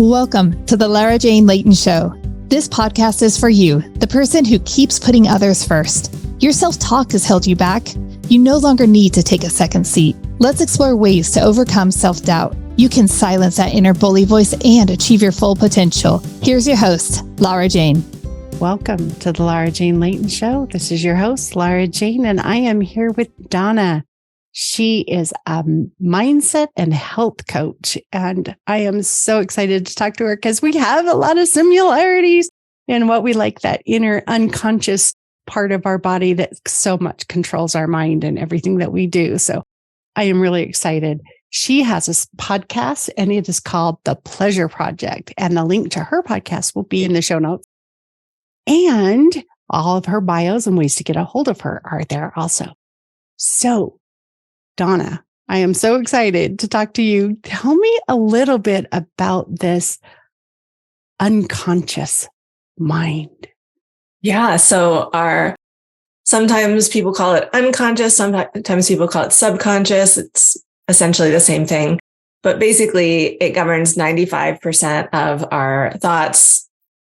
Welcome to the Lara Jane Layton Show. This podcast is for you, the person who keeps putting others first. Your self-talk has held you back. You no longer need to take a second seat. Let's explore ways to overcome self-doubt. You can silence that inner bully voice and achieve your full potential. Here's your host, Lara Jane. Welcome to the Lara Jane Layton Show. This is your host, Lara Jane, and I am here with Donna. She is a mindset and health coach, and I am so excited to talk to her because we have a lot of similarities in what we like, that inner unconscious part of our body that so much controls our mind and everything that we do. So I am really excited. She has a podcast, and it is called The Pleasure Project, and the link to her podcast will be in the show notes. And all of her bios and ways to get a hold of her are there also. So, Donna, I am so excited to talk to you. Tell me a little bit about this unconscious mind. Yeah. So sometimes people call it unconscious. Sometimes people call it subconscious. It's essentially the same thing, but basically it governs 95% of our thoughts,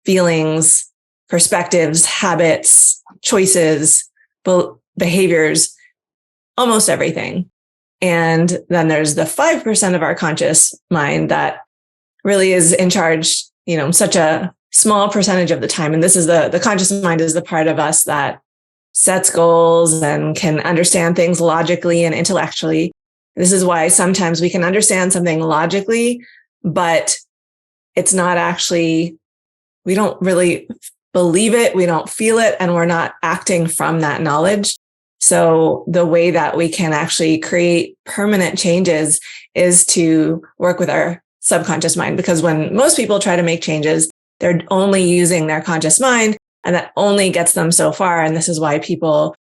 feelings, perspectives, habits, choices, behaviors, almost everything. And then there's the 5% of our conscious mind that really is in charge, such a small percentage of the time. And this is the conscious mind is the part of us that sets goals and can understand things logically and intellectually. This is why sometimes we can understand something logically, but it's not actually, we don't really believe it, we don't feel it, and we're not acting from that knowledge. So the way that we can actually create permanent changes is to work with our subconscious mind, because when most people try to make changes, they're only using their conscious mind, and that only gets them so far. And this is why people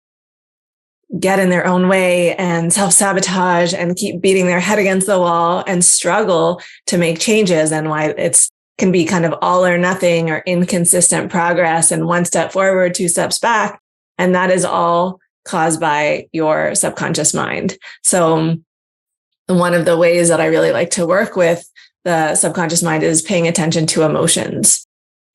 get in their own way and self-sabotage and keep beating their head against the wall and struggle to make changes, and why it's can be kind of all or nothing or inconsistent progress and one step forward, two steps back. And that is all caused by your subconscious mind. So one of the ways that I really like to work with the subconscious mind is paying attention to emotions.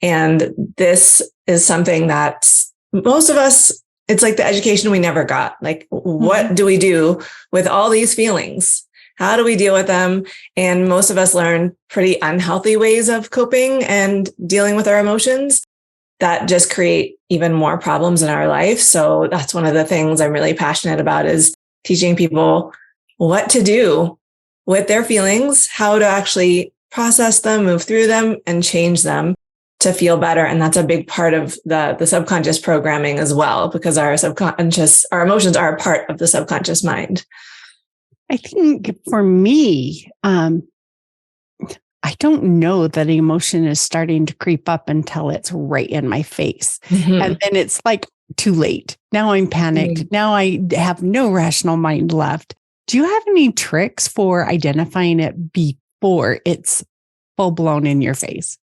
And this is something that most of us, it's like the education we never got. Like, what do we do with all these feelings? How do we deal with them? And most of us learn pretty unhealthy ways of coping and dealing with our emotions that just create even more problems in our life. So that's one of the things I'm really passionate about, is teaching people what to do with their feelings, how to actually process them, move through them, and change them to feel better. And that's a big part of the subconscious programming as well, because our emotions are a part of the subconscious mind. I think for me, I don't know that emotion is starting to creep up until it's right in my face. Mm-hmm. And then it's like too late. Now I'm panicked. Mm-hmm. Now I have no rational mind left. Do you have any tricks for identifying it before it's full blown in your face?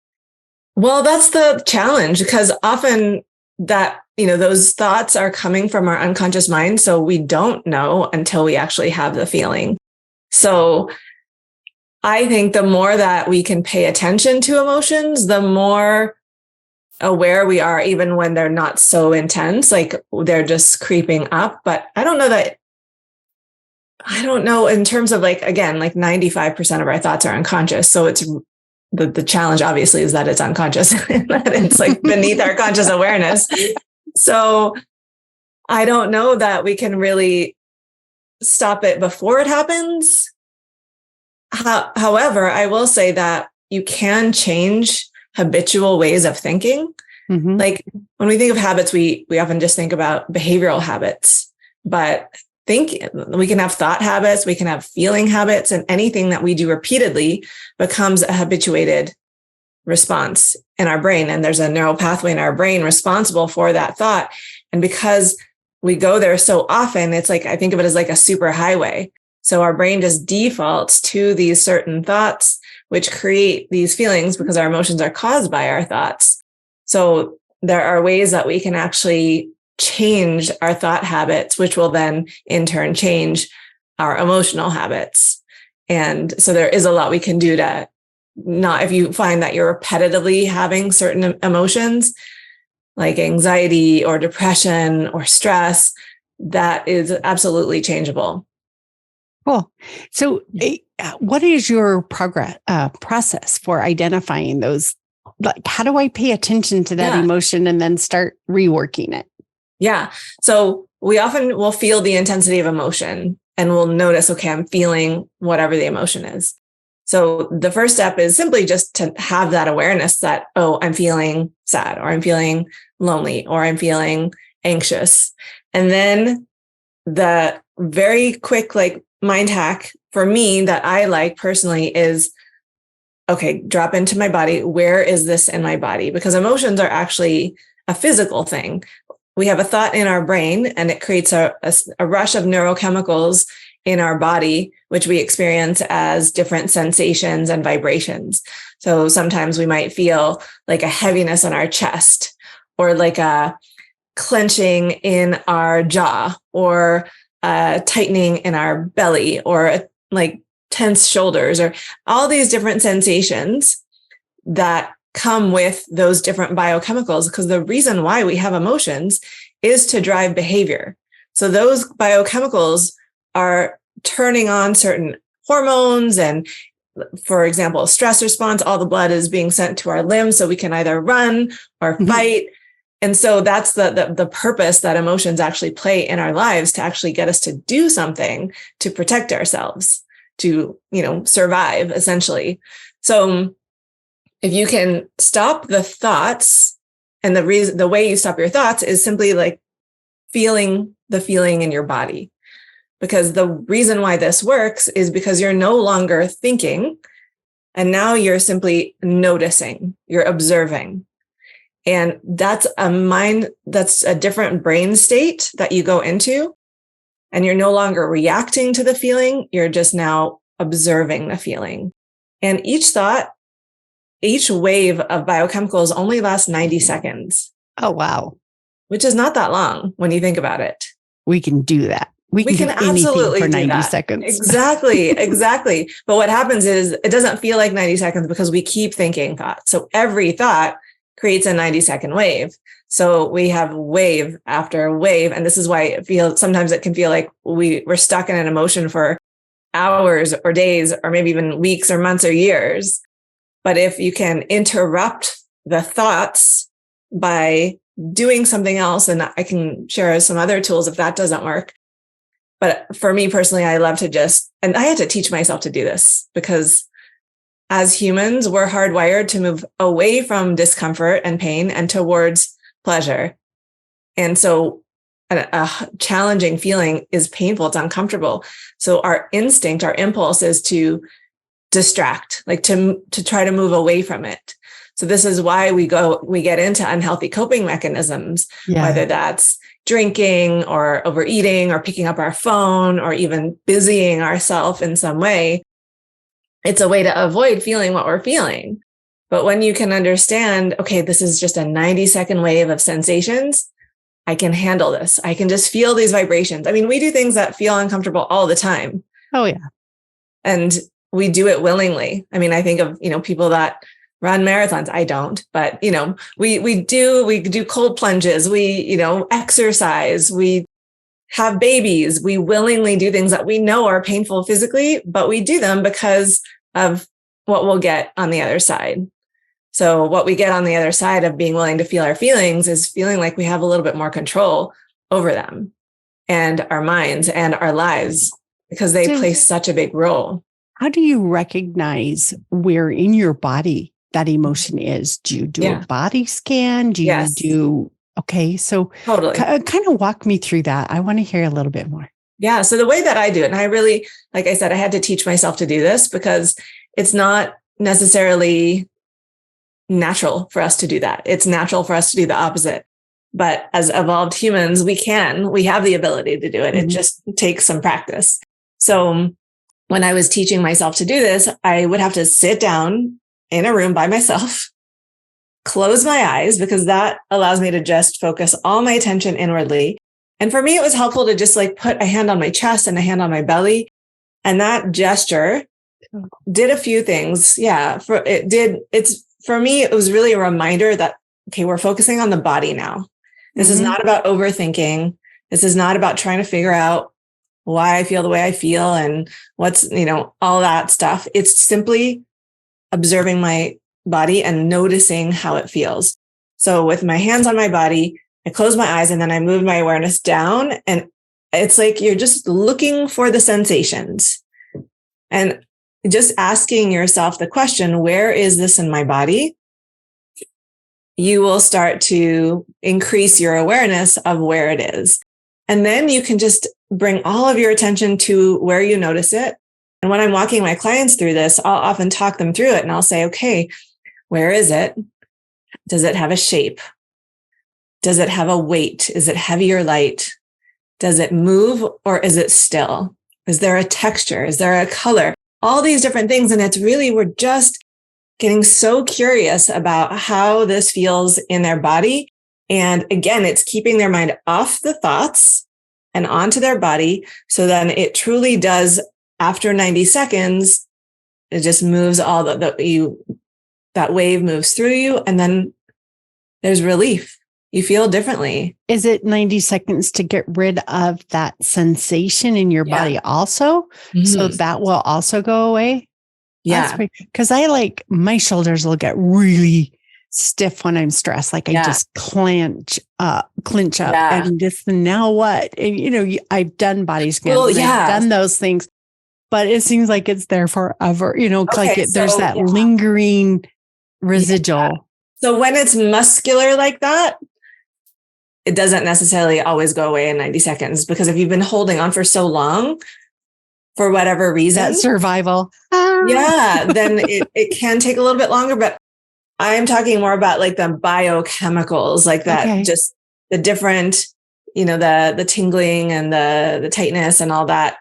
Well, that's the challenge, because often that, those thoughts are coming from our unconscious mind. So we don't know until we actually have the feeling. So I think the more that we can pay attention to emotions, the more aware we are, even when they're not so intense, like they're just creeping up. But I don't know in terms of like 95% of our thoughts are unconscious. So it's the challenge obviously is that it's unconscious, that it's like beneath our conscious awareness. So I don't know that we can really stop it before it happens. However, I will say that you can change habitual ways of thinking. Mm-hmm. Like when we think of habits, we often just think about behavioral habits, but we can have thought habits, we can have feeling habits, and anything that we do repeatedly becomes a habituated response in our brain. And there's a neural pathway in our brain responsible for that thought. And because we go there so often, it's like, I think of it as like a super highway. So our brain just defaults to these certain thoughts, which create these feelings because our emotions are caused by our thoughts. So there are ways that we can actually change our thought habits, which will then in turn change our emotional habits. And so there is a lot we can do to if you find that you're repetitively having certain emotions like anxiety or depression or stress, that is absolutely changeable. Cool. So what is your process for identifying those? Like, how do I pay attention to that emotion and then start reworking it? Yeah. So we often will feel the intensity of emotion and we'll notice, okay, I'm feeling whatever the emotion is. So the first step is simply just to have that awareness that, oh, I'm feeling sad, or I'm feeling lonely, or I'm feeling anxious. And then the very quick, like, mind hack for me that I like personally is, okay, drop into my body. Where is this in my body? Because emotions are actually a physical thing. We have a thought in our brain and it creates a rush of neurochemicals in our body, which we experience as different sensations and vibrations. So sometimes we might feel like a heaviness in our chest, or like a clenching in our jaw, or tightening in our belly, or like tense shoulders, or all these different sensations that come with those different biochemicals. Because the reason why we have emotions is to drive behavior. So those biochemicals are turning on certain hormones. And for example, stress response, all the blood is being sent to our limbs so we can either run or fight. And so that's the purpose that emotions actually play in our lives, to actually get us to do something to protect ourselves, to, survive, essentially. So if you can stop the thoughts, and the way you stop your thoughts is simply like feeling the feeling in your body. Because the reason why this works is because you're no longer thinking, and now you're simply noticing, you're observing. And that's a different brain state that you go into, and you're no longer reacting to the feeling. You're just now observing the feeling. And each wave of biochemicals only lasts 90 seconds. Oh, wow. Which is not that long when you think about it. We can do that. We can do absolutely anything for 90 that. seconds. Exactly. But what happens is it doesn't feel like 90 seconds because we keep thinking thoughts. So every thought creates a 90-second wave. So we have wave after wave. And this is why sometimes it can feel like we're stuck in an emotion for hours or days, or maybe even weeks or months or years. But if you can interrupt the thoughts by doing something else, and I can share some other tools if that doesn't work. But for me personally, I love to and I had to teach myself to do this, because as humans, we're hardwired to move away from discomfort and pain and towards pleasure. And so a challenging feeling is painful, it's uncomfortable. So our instinct, our impulse is to distract, like to try to move away from it. So this is why we get into unhealthy coping mechanisms, whether that's drinking or overeating or picking up our phone or even busying ourselves in some way. It's a way to avoid feeling what we're feeling. But when you can understand, okay, this is just a 90-second wave of sensations, I can handle this. I can just feel these vibrations. I mean, we do things that feel uncomfortable all the time. Oh, yeah. And we do it willingly. I mean, I think of, people that run marathons. I don't, but we do cold plunges. We, exercise. We have babies. We willingly do things that we know are painful physically, but we do them because of what we'll get on the other side. So what we get on the other side of being willing to feel our feelings is feeling like we have a little bit more control over them and our minds and our lives, because they play such a big role. How do you recognize where in your body that emotion is? Do you do a body scan? Do you do, okay, so totally kind of walk me through that. I want to hear a little bit more. Yeah. So the way that I do it, and I really, like I said, I had to teach myself to do this because it's not necessarily natural for us to do that. It's natural for us to do the opposite. But as evolved humans, we have the ability to do it. It just takes some practice. So when I was teaching myself to do this, I would have to sit down in a room by myself, close my eyes, because that allows me to just focus all my attention inwardly. And for me, it was helpful to just like put a hand on my chest and a hand on my belly. And that gesture did a few things. Yeah. For me, it was really a reminder that, okay, we're focusing on the body now. This is not about overthinking. This is not about trying to figure out why I feel the way I feel and what's, all that stuff. It's simply observing my body and noticing how it feels. So with my hands on my body, I close my eyes and then I move my awareness down, and it's like you're just looking for the sensations and just asking yourself the question, where is this in my body? You will start to increase your awareness of where it is. And then you can just bring all of your attention to where you notice it. And when I'm walking my clients through this, I'll often talk them through it and I'll say, okay, where is it? Does it have a shape? Does it have a weight? Is it heavy or light? Does it move or is it still? Is there a texture? Is there a color? All these different things. And it's really, we're just getting so curious about how this feels in their body. And again, it's keeping their mind off the thoughts and onto their body. So then it truly does, after 90 seconds, it just moves all that wave moves through you. And then there's relief. You feel differently. Is it 90 seconds to get rid of that sensation in your body also? So that will also go away? Yeah. Because my shoulders will get really stiff when I'm stressed. Like I just clench up and just, now what? And I've done body scans. Well, I've done those things, but it seems like it's there forever. There's that lingering residual. Yeah. So when it's muscular like that, it doesn't necessarily always go away in 90 seconds, because if you've been holding on for so long, for whatever reason, that survival. Then it can take a little bit longer, but I'm talking more about like the biochemicals, like that, just the different, the tingling and the tightness and all that.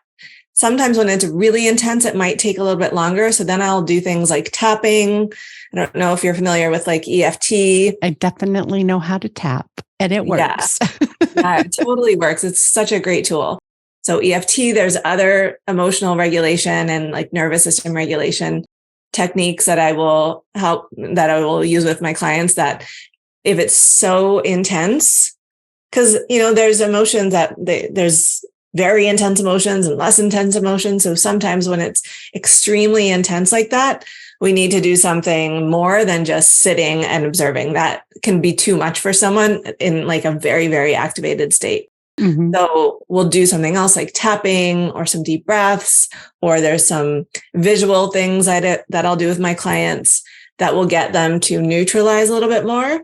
Sometimes when it's really intense, it might take a little bit longer. So then I'll do things like tapping. I don't know if you're familiar with like EFT. I definitely know how to tap, and it works. Yeah, it totally works. It's such a great tool. So EFT, there's other emotional regulation and like nervous system regulation techniques that I will use with my clients, that if it's so intense, because, there's emotions that there's very intense emotions and less intense emotions. So sometimes when it's extremely intense like that, we need to do something more than just sitting and observing. That can be too much for someone in like a very, very activated state. So we'll do something else like tapping or some deep breaths, or there's some visual things that I'll do with my clients that will get them to neutralize a little bit more.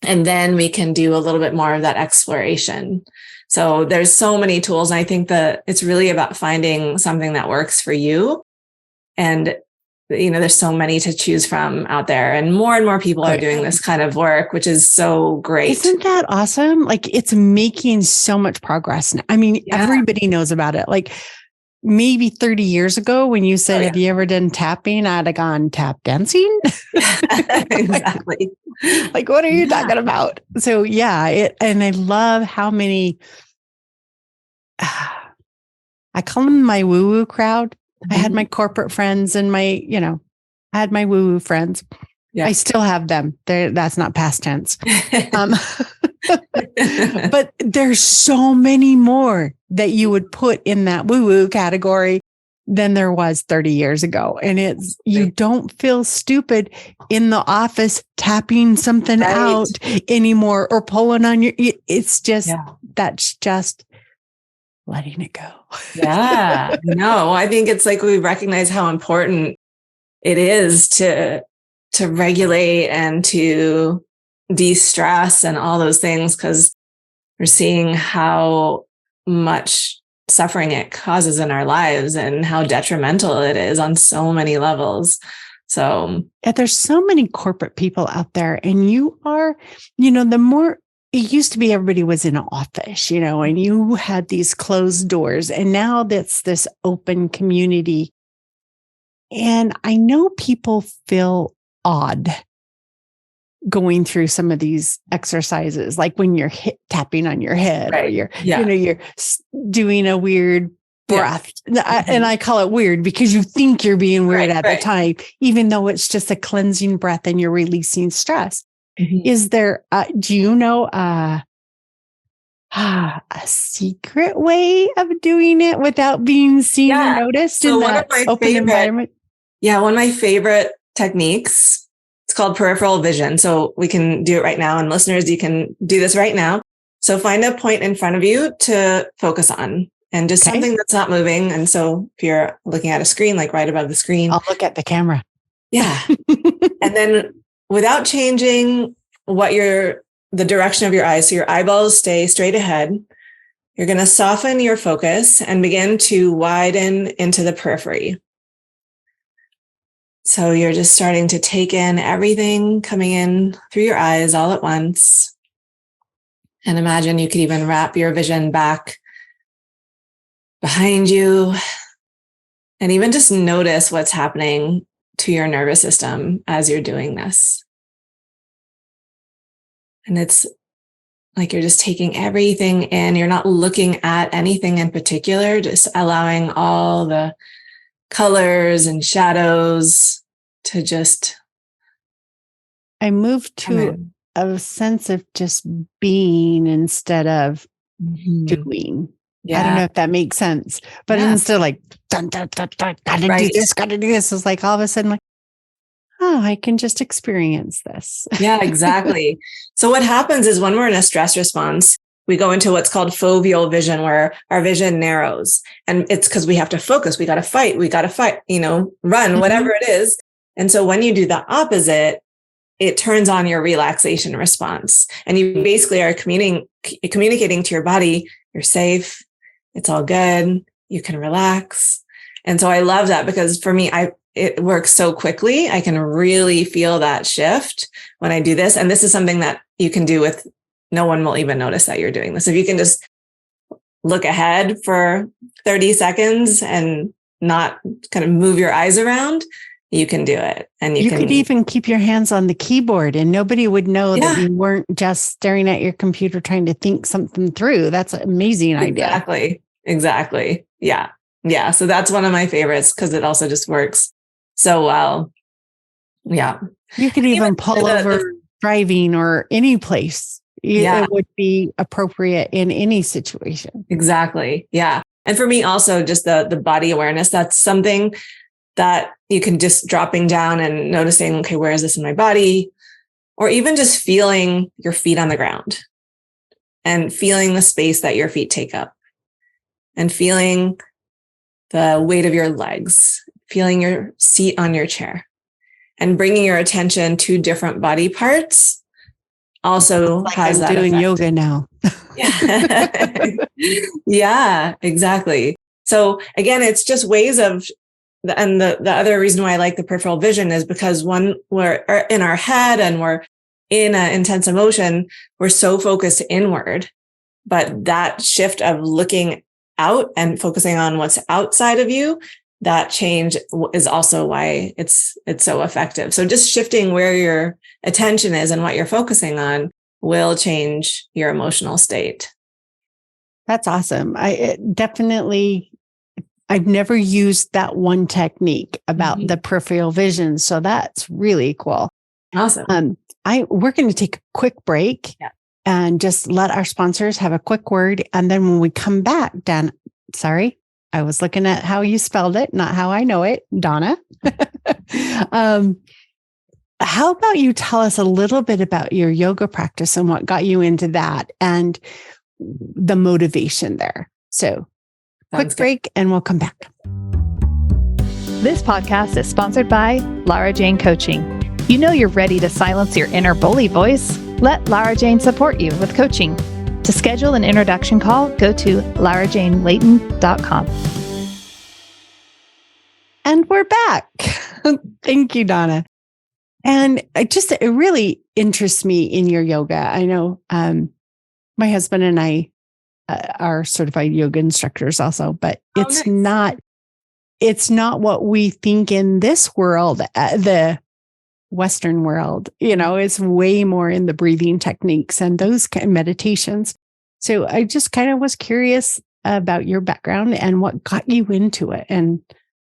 And then we can do a little bit more of that exploration. So there's so many tools. And I think that it's really about finding something that works for you. And, there's so many to choose from out there, and more people are doing this kind of work, which is so great. Isn't that awesome? Like, it's making so much progress now. I mean, everybody knows about it. Like maybe 30 years ago when you said, have you ever done tapping? I'd have gone, tap dancing. Exactly. Like, what are you talking about? So and I love how many, I call them my woo-woo crowd. I had my corporate friends and I had my woo-woo friends. Yeah. I still have them. That's not past tense. But there's so many more that you would put in that woo-woo category than there was 30 years ago. And you don't feel stupid in the office tapping something out anymore or pulling on it's just, that's just letting it go. Yeah. No, I think it's like we recognize how important it is to regulate and to de-stress and all those things, because we're seeing how much suffering it causes in our lives and how detrimental it is on so many levels. So there's so many corporate people out there, and you are, the more it used to be, everybody was in an office, and you had these closed doors, and now that's this open community. And I know people feel odd going through some of these exercises, like when you're tapping on your head, or you're, you're doing a weird breath. And I call it weird because you think you're being weird at the time, even though it's just a cleansing breath and you're releasing stress. Is there, do you know, a secret way of doing it without being seen or noticed in that open environment? Yeah. One of my favorite techniques, it's called peripheral vision. So we can do it right now. And listeners, you can do this right now. So find a point in front of you to focus on and just something that's not moving. And so if you're looking at a screen, like right above the screen, I'll look at the camera. Yeah. And then without changing the direction of your eyes, so your eyeballs stay straight ahead, you're going to soften your focus and begin to widen into the periphery. So you're just starting to take in everything coming in through your eyes all at once. And imagine you could even wrap your vision back behind you and even just notice what's happening to your nervous system as you're doing this. And it's like you're just taking everything in. You're not looking at anything in particular, just allowing all the colors and shadows to just. I moved to a sense of just being instead of doing. Yeah. I don't know if that makes sense, but instead of like, dun, dun, dun, dun, gotta do this, gotta do this. It's like all of a sudden, like, oh, I can just experience this. Yeah, exactly. So what happens is when we're in a stress response, we go into what's called foveal vision, where our vision narrows. And it's because we have to focus. We got to fight, run, whatever it is. And so when you do the opposite, it turns on your relaxation response. And you basically are communicating to your body, you're safe. It's all good. You can relax. And so I love that because for me, it works so quickly. I can really feel that shift when I do this. And this is something that you can do with no one will even notice that you're doing this. If you can just look ahead for 30 seconds and not kind of move your eyes around, you can do it. And you could even keep your hands on the keyboard and nobody would know that you weren't just staring at your computer trying to think something through. That's an amazing idea. Exactly. Yeah. Yeah. So that's one of my favorites because it also just works so well. Yeah. You could even pull over driving or any place. It would be appropriate in any situation. Exactly. Yeah. And for me also just the body awareness, that's something that you can just dropping down and noticing, okay, where is this in my body? Or even just feeling your feet on the ground and feeling the space that your feet take up and feeling the weight of your legs, feeling your seat on your chair and bringing your attention to different body parts also has that doing effect. Yoga now. Yeah, exactly. So again, it's just ways of, and the other reason why I like the peripheral vision is because when we're in our head and we're in an intense emotion, we're so focused inward, but that shift of looking out and focusing on what's outside of you, that change is also why it's so effective. So just shifting where your attention is and what you're focusing on will change your emotional state. That's awesome. I've never used that one technique about the peripheral vision. So that's really cool. Awesome. We're going to take a quick break and just let our sponsors have a quick word. And then when we come back, sorry, I was looking at how you spelled it, not how I know it, Donna. How about you tell us a little bit about your yoga practice and what got you into that and the motivation there? So quick break and we'll come back. This podcast is sponsored by Lara Jane Coaching. You know you're ready to silence your inner bully voice. Let Lara Jane support you with coaching. To schedule an introduction call, go to larajanelayton.com. And we're back. Thank you, Donna. And it really interests me in your yoga. I know my husband and I are certified yoga instructors also, but it's not what we think in this world, the Western world. It's way more in the breathing techniques and those kind of meditations. So I just kind of was curious about your background and what got you into it. And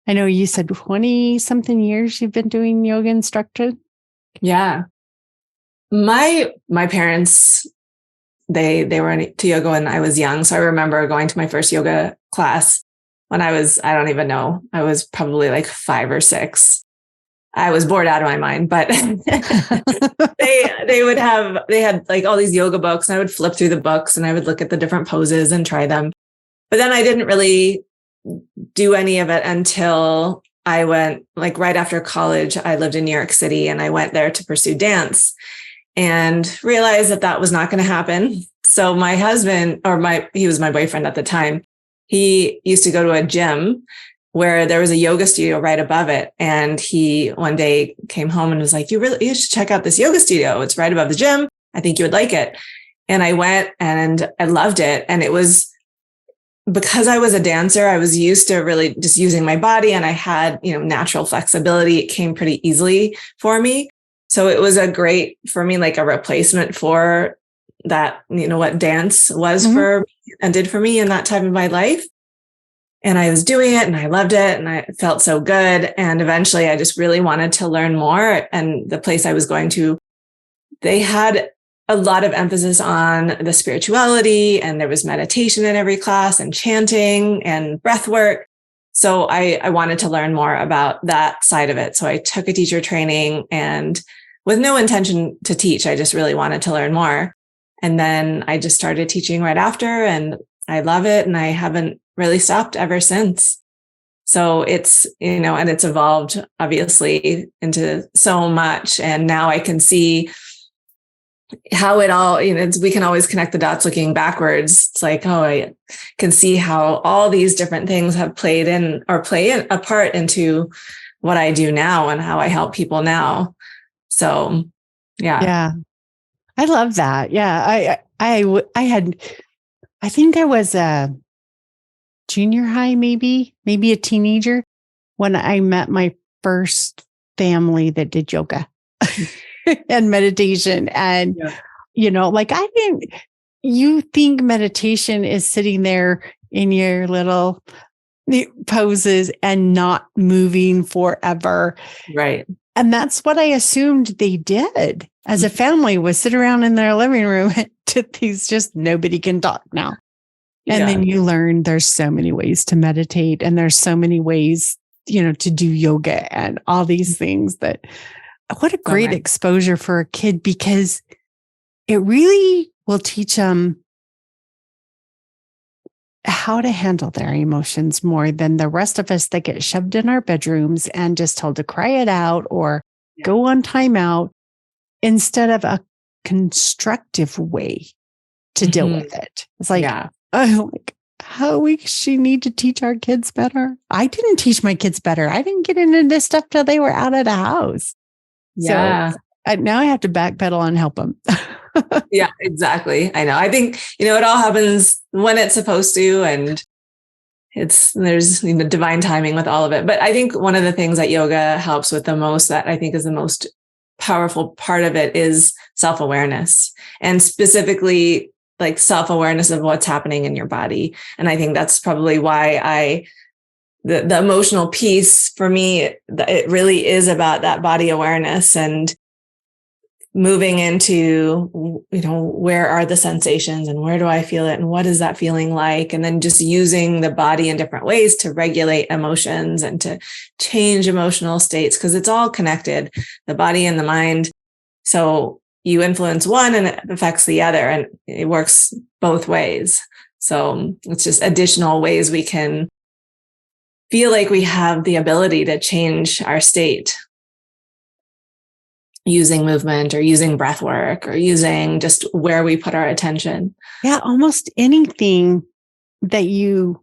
I know you said 20 something years you've been doing yoga instructor. Yeah. My parents, they were into yoga when I was young. So I remember going to my first yoga class when I don't even know, I was probably like 5 or 6. I was bored out of my mind, but they had like all these yoga books, and I would flip through the books and I would look at the different poses and try them. But then I didn't really do any of it until I went, like right after college. I lived in New York City and I went there to pursue dance and realized that was not going to happen. So my husband, he was my boyfriend at the time, he used to go to a gym where there was a yoga studio right above it. And he one day came home and was like, you should check out this yoga studio. It's right above the gym. I think you would like it. And I went and I loved it. And it was because I was a dancer, I was used to really just using my body, and I had, natural flexibility. It came pretty easily for me. So it was for me, like a replacement for that, what dance was for me and did for me in that time of my life. And I was doing it and I loved it and I felt so good. And eventually I just really wanted to learn more. And the place I was going to, they had a lot of emphasis on the spirituality, and there was meditation in every class and chanting and breath work. So I wanted to learn more about that side of it. So I took a teacher training, and with no intention to teach, I just really wanted to learn more. And then I just started teaching right after, and I love it. And I haven't really stopped ever since. So it's, and it's evolved obviously into so much. And now I can see how it all, we can always connect the dots looking backwards. It's like, oh, I can see how all these different things have play a part into what I do now and how I help people now. So, yeah. Yeah. I love that. Yeah. I think I was a junior high, maybe a teenager when I met my first family that did yoga and meditation. And, you think meditation is sitting there in your little poses and not moving forever. Right. And that's what I assumed they did as a family, was sit around in their living room and did these, just nobody can talk now. And then you learn there's so many ways to meditate, and there's so many ways, to do yoga and all these things. What a great exposure for a kid, because it really will teach them how to handle their emotions more than the rest of us that get shoved in our bedrooms and just told to cry it out or go on timeout, instead of a constructive way to deal with it. It's like, how we need to teach our kids better. I didn't teach my kids better. I didn't get into this stuff till they were out of the house. Yeah. So now I have to backpedal and help them. Yeah, exactly. I know. I think, it all happens when it's supposed to, and there's divine timing with all of it. But I think one of the things that yoga helps with the most, that I think is the most powerful part of it, is self-awareness, and specifically like self-awareness of what's happening in your body. And I think that's probably why the emotional piece for me, it really is about that body awareness and moving into, where are the sensations and where do I feel it and what is that feeling like? And then just using the body in different ways to regulate emotions and to change emotional states, because it's all connected, the body and the mind. So you influence one and it affects the other, and it works both ways. So it's just additional ways we can feel like we have the ability to change our state, using movement or using breath work or using just where we put our attention. Yeah, almost anything that you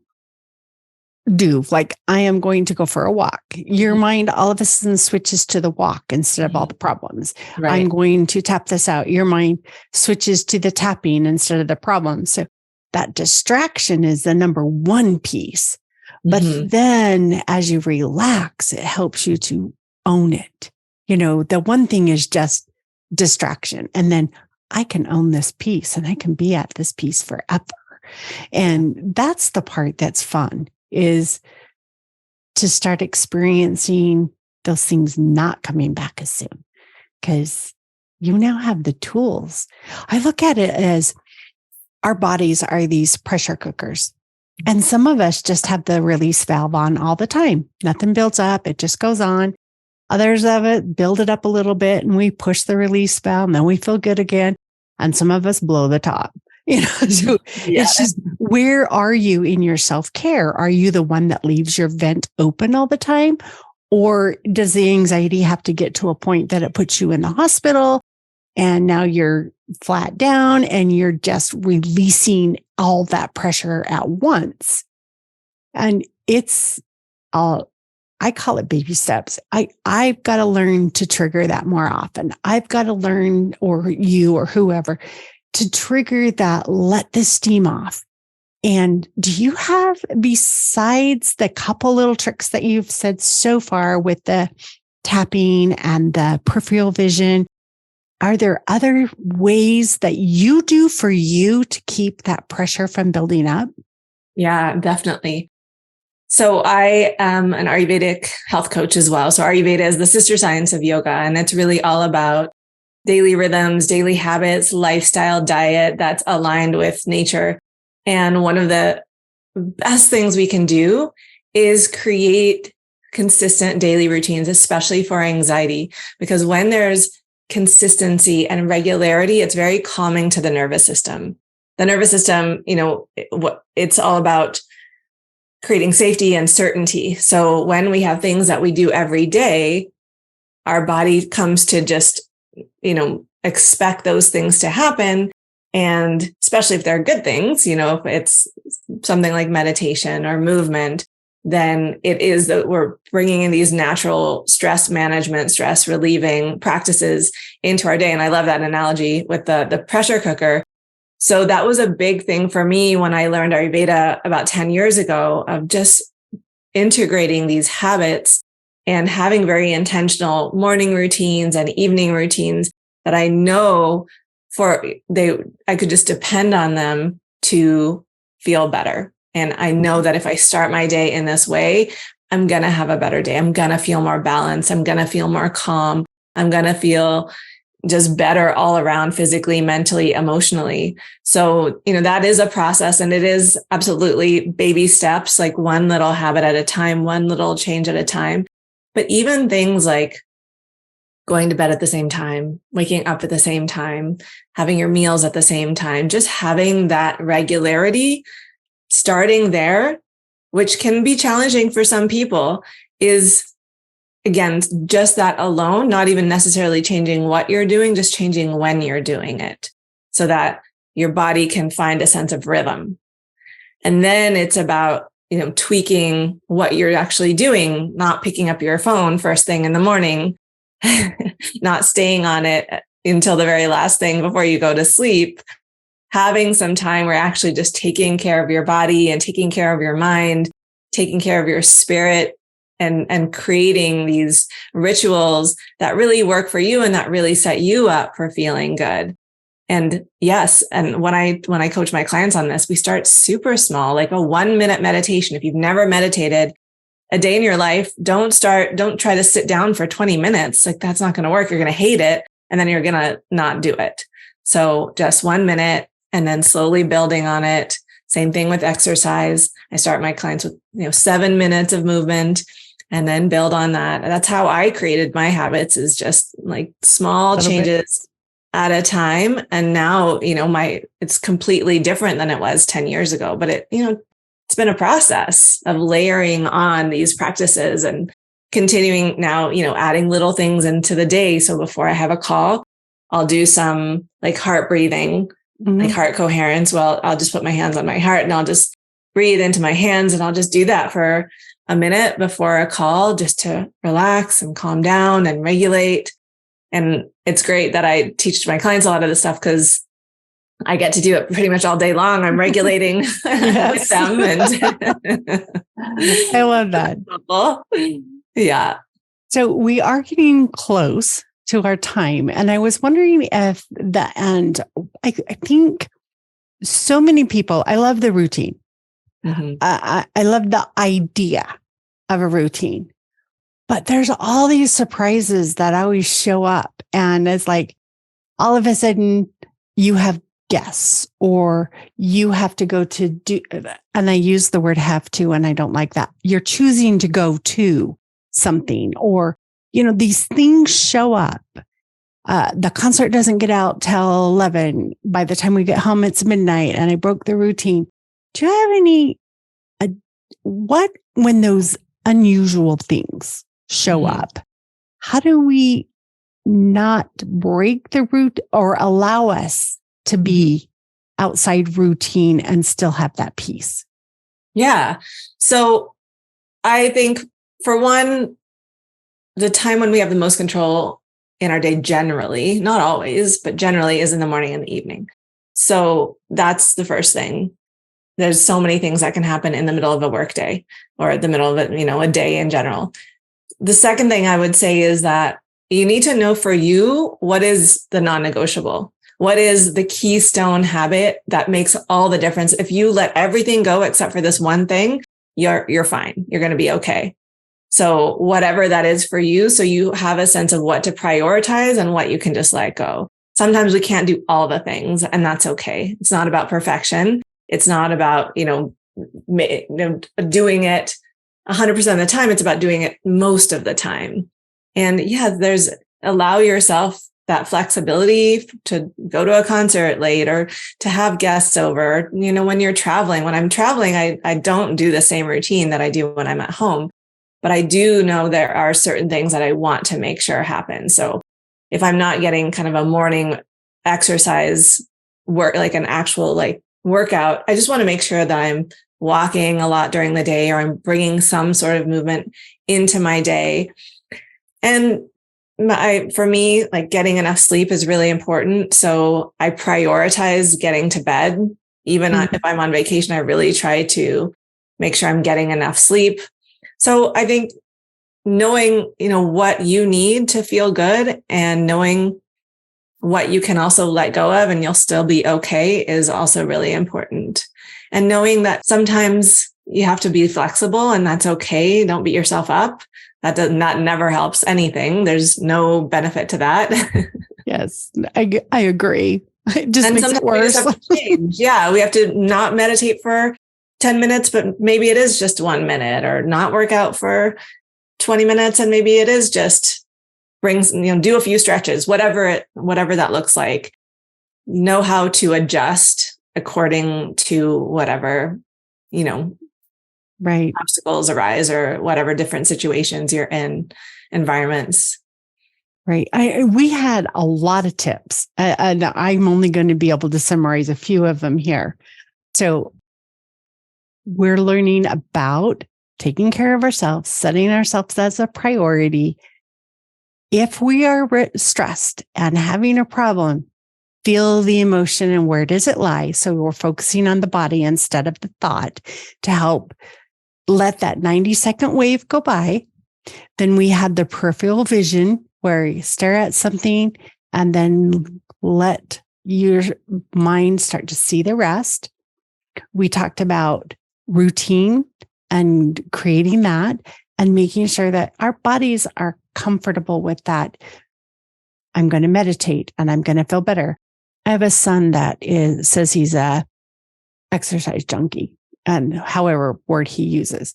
do. Like, I am going to go for a walk. Your mind all of a sudden switches to the walk instead of all the problems. Right. I'm going to tap this out. Your mind switches to the tapping instead of the problems. So that distraction is the number one piece. But then as you relax, it helps you to own it. The one thing is just distraction. And then I can own this piece and I can be at this piece forever. And that's the part that's fun, is to start experiencing those things not coming back as soon, because you now have the tools. I look at it as our bodies are these pressure cookers. And some of us just have the release valve on all the time. Nothing builds up. It just goes on. Others of it build it up a little bit and we push the release valve and then we feel good again. And some of us blow the top. So it's just, where are you in your self-care? Are you the one that leaves your vent open all the time? Or does the anxiety have to get to a point that it puts you in the hospital and now you're flat down and you're just releasing all that pressure at once? And it's I call it baby steps. I've got to learn to trigger that more often. I've got to learn, or you or whoever, to trigger that, let the steam off. And do you have, besides the couple little tricks that you've said so far with the tapping and the peripheral vision, are there other ways that you do for you to keep that pressure from building up? Yeah, definitely. So I am an Ayurvedic health coach as well. So Ayurveda is the sister science of yoga, and it's really all about daily rhythms, daily habits, lifestyle, diet that's aligned with nature. And one of the best things we can do is create consistent daily routines, especially for anxiety, because when there's consistency and regularity, it's very calming to the nervous system. The nervous system, it's all about creating safety and certainty. So when we have things that we do every day, our body comes to just, expect those things to happen. And especially if they're good things, if it's something like meditation or movement, then it is that we're bringing in these natural stress management, stress relieving practices into our day. And I love that analogy with the pressure cooker. So that was a big thing for me when I learned Ayurveda about 10 years ago, of just integrating these habits and having very intentional morning routines and evening routines that I know I could just depend on them to feel better. And I know that if I start my day in this way, I'm going to have a better day. I'm going to feel more balanced. I'm going to feel more calm. I'm going to feel just better all around, physically, mentally, emotionally. So, that is a process, and it is absolutely baby steps, like one little habit at a time, one little change at a time. But even things like going to bed at the same time, waking up at the same time, having your meals at the same time, just having that regularity, starting there, which can be challenging for some people, is, again, just that alone, not even necessarily changing what you're doing, just changing when you're doing it so that your body can find a sense of rhythm. And then it's about, tweaking what you're actually doing, not picking up your phone first thing in the morning, not staying on it until the very last thing before you go to sleep, having some time where actually just taking care of your body and taking care of your mind, taking care of your spirit, and creating these rituals that really work for you and that really set you up for feeling good. And yes, and when I coach my clients on this, we start super small, like a 1-minute meditation. If you've never meditated a day in your life, don't try to sit down for 20 minutes. Like, that's not going to work. You're going to hate it. And then you're going to not do it. So just 1 minute and then slowly building on it. Same thing with exercise. I start my clients with, 7 minutes of movement and then build on that. That's how I created my habits, is just like small changes at a time. And now, it's completely different than it was 10 years ago, but it's been a process of layering on these practices and continuing now, adding little things into the day. So before I have a call, I'll do some like heart breathing, like heart coherence. Well, I'll just put my hands on my heart and I'll just breathe into my hands, and I'll just do that for a minute before a call, just to relax and calm down and regulate. And it's great that I teach my clients a lot of this stuff, because I get to do it pretty much all day long. I'm regulating with them. And I love that. Yeah. So we are getting close to our time. And I was wondering if I think so many people, I love the routine. Mm-hmm. I love the idea of a routine, but there's all these surprises that always show up. And it's like, all of a sudden you have guests, or you have to go to do, and I use the word have to, and I don't like that. You're choosing to go to something, or, these things show up. The concert doesn't get out till 11. By the time we get home, it's midnight, and I broke the routine. Do you have any, when those unusual things show up, how do we not break the root or allow us to be outside routine and still have that peace? Yeah. So I think, for one, the time when we have the most control in our day, generally, not always, but generally, is in the morning and the evening. So that's the first thing. There's so many things that can happen in the middle of a workday, or the middle of a day in general. The second thing I would say is that you need to know for you, what is the non-negotiable? What is the keystone habit that makes all the difference? If you let everything go except for this one thing, you're fine. You're going to be okay. So whatever that is for you, so you have a sense of what to prioritize and what you can just let go. Sometimes we can't do all the things, and that's okay. It's not about perfection. It's not about, doing it 100% of the time. It's about doing it most of the time. And allow yourself that flexibility to go to a concert late, or to have guests over. When you're traveling, when I'm traveling, I don't do the same routine that I do when I'm at home, but I do know there are certain things that I want to make sure happen. So if I'm not getting kind of a morning exercise work, like an actual workout, I just want to make sure that I'm walking a lot during the day, or I'm bringing some sort of movement into my day. And for me, getting enough sleep is really important. So I prioritize getting to bed. Even if I'm on vacation, I really try to make sure I'm getting enough sleep. So I think knowing, what you need to feel good, and knowing what you can also let go of and you'll still be okay, is also really important. And knowing that sometimes you have to be flexible, and that's okay. Don't beat yourself up. That never helps anything. There's no benefit to that. Yes, I agree. It just makes it worse. We have to change. Yeah, we have to not meditate for 10 minutes, but maybe it is just 1 minute, or not work out for 20 minutes. And maybe it is just do a few stretches, whatever that looks like. Know how to adjust according to whatever, right, obstacles arise, or whatever different situations you're in, environments. Right. We had a lot of tips, and I'm only going to be able to summarize a few of them here. So we're learning about taking care of ourselves, setting ourselves as a priority. If we are stressed and having a problem, feel the emotion and where does it lie. So we're focusing on the body instead of the thought, to help let that 90-second wave go by. Then we had the peripheral vision, where you stare at something and then let your mind start to see the rest. We talked about routine and creating that, and making sure that our bodies are comfortable with that. I'm going to meditate and I'm going to feel better. I have a son that says he's a exercise junkie, and however word he uses,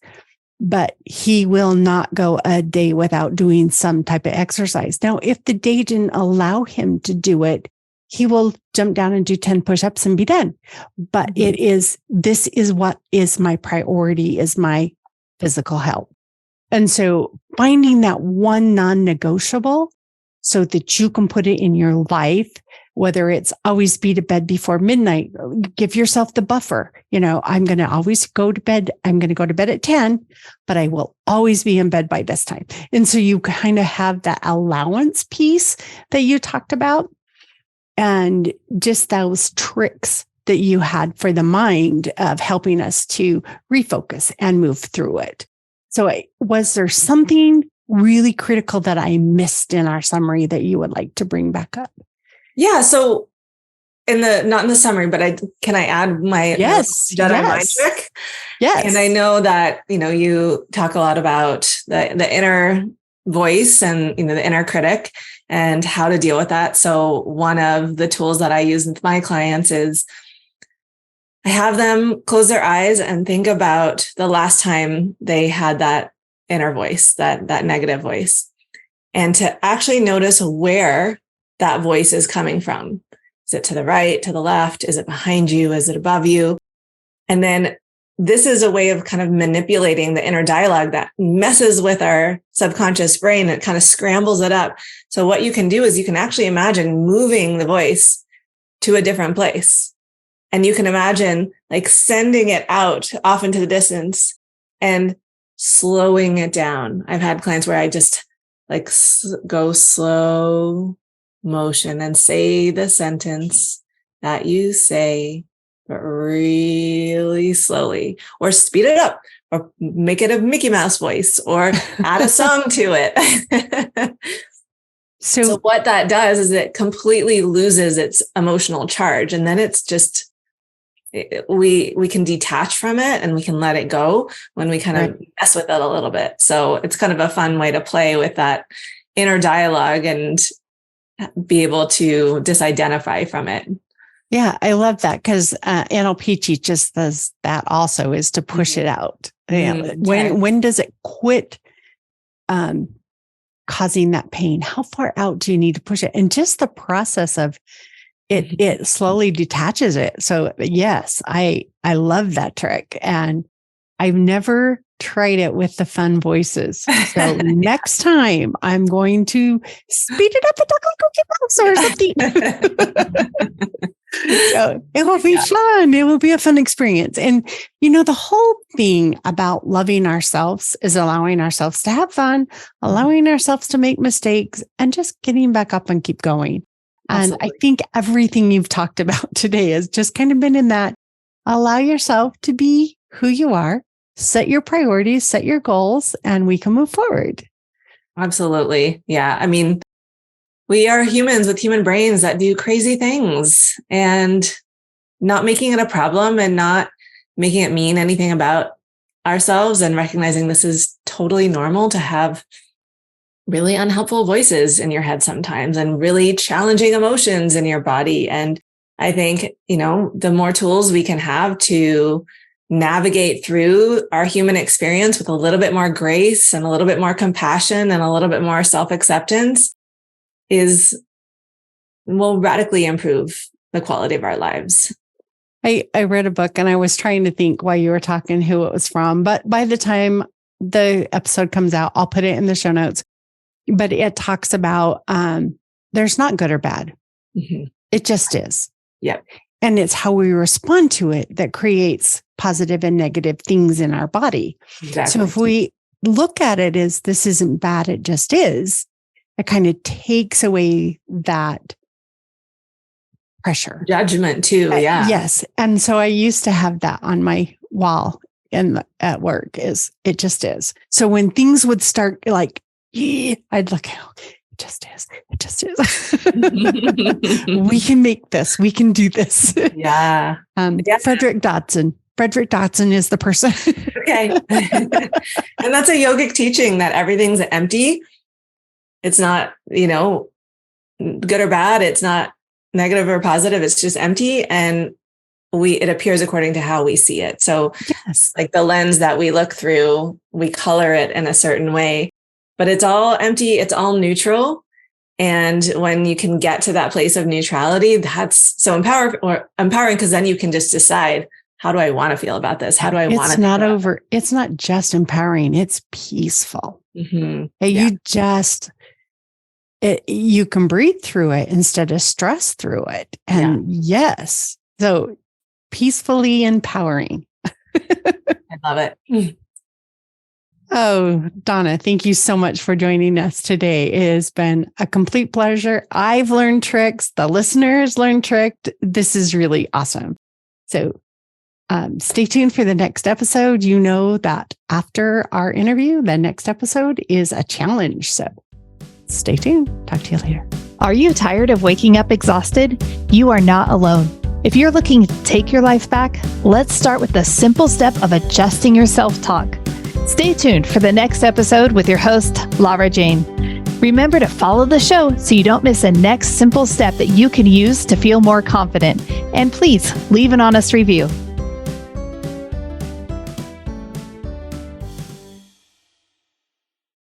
but he will not go a day without doing some type of exercise. Now, if the day didn't allow him to do it, he will jump down and do 10 push-ups and be done. But this is what is my priority, is my physical health. And so finding that one non-negotiable so that you can put it in your life, whether it's always be to bed before midnight, give yourself the buffer. I'm going to always go to bed. I'm going to go to bed at 10, but I will always be in bed by this time. And so you kind of have that allowance piece that you talked about, and just those tricks that you had for the mind of helping us to refocus and move through it. So was there something really critical that I missed in our summary that you would like to bring back up? Yeah. So not in the summary, but can I add my Jedi mind trick? Yes. And I know that, you talk a lot about the inner voice and, the inner critic and how to deal with that. So one of the tools that I use with my clients is I have them close their eyes and think about the last time they had that inner voice, that negative voice, and to actually notice where that voice is coming from. Is it to the right, to the left? Is it behind you? Is it above you? And then this is a way of kind of manipulating the inner dialogue that messes with our subconscious brain. It kind of scrambles it up. So what you can do is you can actually imagine moving the voice to a different place. And you can imagine like sending it out off into the distance and slowing it down. I've had clients where I just like go slow motion and say the sentence that you say, but really slowly, or speed it up, or make it a Mickey Mouse voice, or add a song to it. So what that does is it completely loses its emotional charge. And then it's just, we can detach from it and we can let it go when we kind of mess with it a little bit. So it's kind of a fun way to play with that inner dialogue and be able to disidentify from it. Yeah, I love that because NLP teaches us that also, is to push it out. When does it quit causing that pain? How far out do you need to push it? And just the process of it slowly detaches it. So yes, I love that trick. And I've never tried it with the fun voices. So next time I'm going to speed it up and talk like Cookie Mouse or something. So it will be fun. It will be a fun experience. And, the whole thing about loving ourselves is allowing ourselves to have fun, allowing ourselves to make mistakes, and just getting back up and keep going. Absolutely. And I think everything you've talked about today has just kind of been in that. Allow yourself to be who you are, set your priorities, set your goals, and we can move forward. Absolutely. Yeah. I mean, we are humans with human brains that do crazy things, and not making it a problem and not making it mean anything about ourselves, and recognizing this is totally normal to have really unhelpful voices in your head sometimes and really challenging emotions in your body. And I think, the more tools we can have to navigate through our human experience with a little bit more grace and a little bit more compassion and a little bit more self-acceptance will radically improve the quality of our lives. I read a book and I was trying to think while you were talking who it was from, but by the time the episode comes out, I'll put it in the show notes. But it talks about there's not good or bad. Mm-hmm. It just is. Yep. And it's how we respond to it that creates positive and negative things in our body. Exactly. So if we look at it as this isn't bad, it just is, it kind of takes away that pressure. Judgment too. Yeah. Yes. And so I used to have that on my wall at work, is it just is. So when things would start like, I'd look, it just is. It just is. We can make this. We can do this. Yeah. Frederick Dodson. Frederick Dodson is the person. Okay. And that's a yogic teaching that everything's empty. It's not, good or bad. It's not negative or positive. It's just empty. And it appears according to how we see it. So yes, like the lens that we look through, we color it in a certain way, but it's all empty. It's all neutral. And when you can get to that place of neutrality, that's so empowering, because then you can just decide, how do I want to feel about this? How do I want to? It's not just empowering. It's peaceful. Mm-hmm. You can breathe through it instead of stress through it. And yes, so peacefully empowering. I love it. Oh, Donna, thank you so much for joining us today. It has been a complete pleasure. I've learned tricks. The listeners learned tricks. This is really awesome. So stay tuned for the next episode. You know that after our interview, the next episode is a challenge. So stay tuned. Talk to you later. Are you tired of waking up exhausted? You are not alone. If you're looking to take your life back, let's start with the simple step of adjusting your self-talk. Stay tuned for the next episode with your host, Lara Jane. Remember to follow the show so you don't miss a next simple step that you can use to feel more confident. And please leave an honest review.